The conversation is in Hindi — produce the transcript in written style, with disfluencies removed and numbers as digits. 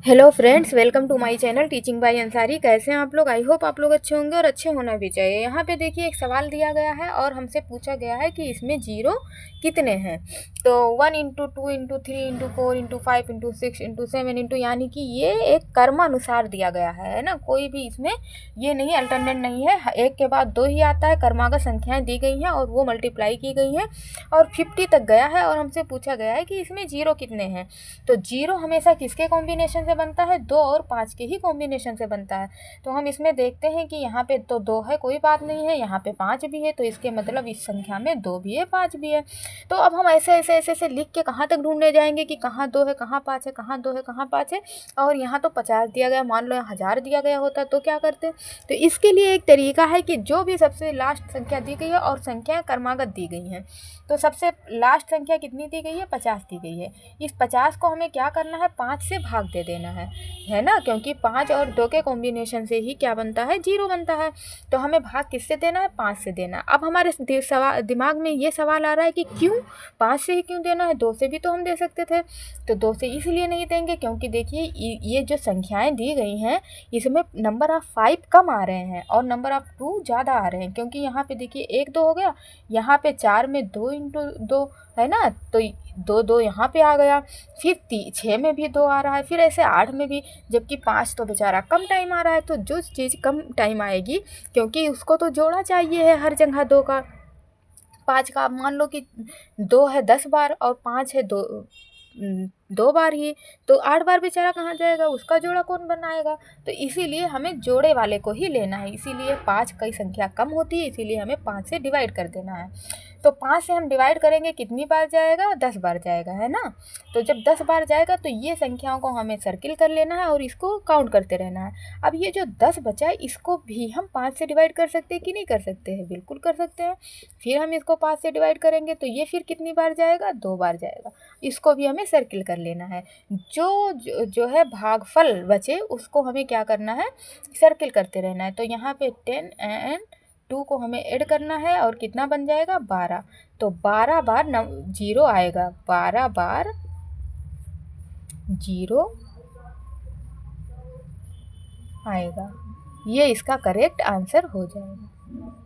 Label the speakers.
Speaker 1: Hello friends, welcome to my channel teaching by Ansari. कैसे हैं आप लोग? आई होप आप लोग अच्छे होंगे और अच्छे होना भी चाहिए। यहाँ पे देखिए एक सवाल दिया गया है और हमसे पूछा गया है कि इसमें जीरो कितने हैं। तो 1 into 2 into 3 into 4 into 5 into 6 into 7 into, यानी कि ये एक कर्मानुसार दिया गया है ना। कोई भी इसमें ये नहीं, अल्टरनेट नहीं है। एक के बाद दो ही आता है। कर्मागत संख्याएँ दी गई हैं और वो मल्टीप्लाई की गई हैं और 50 तक गया है और हमसे पूछा गया है कि इसमें जीरो कितने हैं। तो जीरो हमेशा किसके कॉम्बिनेशन से बनता है? 2 और 5 के ही कॉम्बिनेशन से बनता है। तो हम इसमें देखते हैं कि यहाँ पे तो 2 है, कोई बात नहीं है। यहाँ पे 5 भी है, तो इसके मतलब इस संख्या में 2 भी है, 5 भी है। तो अब हम ऐसे ऐसे ऐसे ऐसे लिख के कहाँ तक ढूंढने जाएंगे कि कहाँ 2 है, कहाँ 5 है, कहाँ 2 है, कहाँ 5 है। और यहाँ तो 50 दिया गया, मान लो 1000 दिया गया होता तो क्या करते? तो इसके लिए एक तरीका है कि जो भी सबसे लास्ट संख्या दी गई है और संख्याएं क्रमागत दी गई हैं, तो सबसे लास्ट संख्या कितनी दी गई है? 50 दी गई है। इस 50 को हमें क्या करना है? 5 से भाग दे देना है ना, क्योंकि 5 और 2 के कॉम्बिनेशन से ही क्या बनता है? जीरो बनता है। तो हमें भाग किससे देना है? 5 से देना है। अब हमारे दिमाग में ये सवाल आ रहा है कि क्यों 5 से ही क्यों देना है? 2 से भी तो हम दे सकते थे। तो 2 से इसलिए नहीं देंगे क्योंकि देखिए ये जो संख्याएं दी गई हैं इसमें नंबर ऑफ 5 कम आ रहे हैं और नंबर ऑफ 2 ज़्यादा आ रहे हैं। क्योंकि यहाँ पे देखिए 1 2 हो गया, यहाँ पे 4 में 2 इंटू 2 है ना, तो 2 2 यहाँ पे आ गया। फिर 6 में भी 2 आ रहा है, फिर ऐसे 8 में भी। जबकि 5 तो बेचारा कम टाइम आ रहा है। तो जो चीज़ कम टाइम आएगी, क्योंकि उसको तो जोड़ा चाहिए है हर जगह 2 का। 5 का, मान लो कि 2 है 10 बार और 5 है 2 बार ही, तो 8 बार बेचारा कहाँ जाएगा? उसका जोड़ा कौन बनाएगा? तो इसीलिए हमें जोड़े वाले को ही लेना है। इसीलिए 5 की संख्या कम होती है, इसीलिए हमें 5 से डिवाइड कर देना है। तो 5 से हम डिवाइड करेंगे, कितनी बार जाएगा? 10 बार जाएगा, है ना। तो जब 10 बार जाएगा तो ये संख्याओं को हमें सर्किल कर लेना है और इसको काउंट करते रहना है। अब ये जो 10 बचा है इसको भी हम 5 से डिवाइड कर सकते हैं कि नहीं कर सकते हैं? बिल्कुल कर सकते हैं। फिर हम इसको 5 से डिवाइड करेंगे तो ये फिर कितनी बार जाएगा? 2 बार जाएगा। इसको भी हमें सर्किल कर लेना है। जो है भागफल बचे उसको हमें क्या करना है? सर्किल करते रहना है। तो यहाँ पे 10 एंड 2 को हमें ऐड करना है और कितना बन जाएगा? 12। तो 12 बार जीरो आएगा, 12 बार जीरो आएगा। ये इसका करेक्ट आंसर हो जाएगा।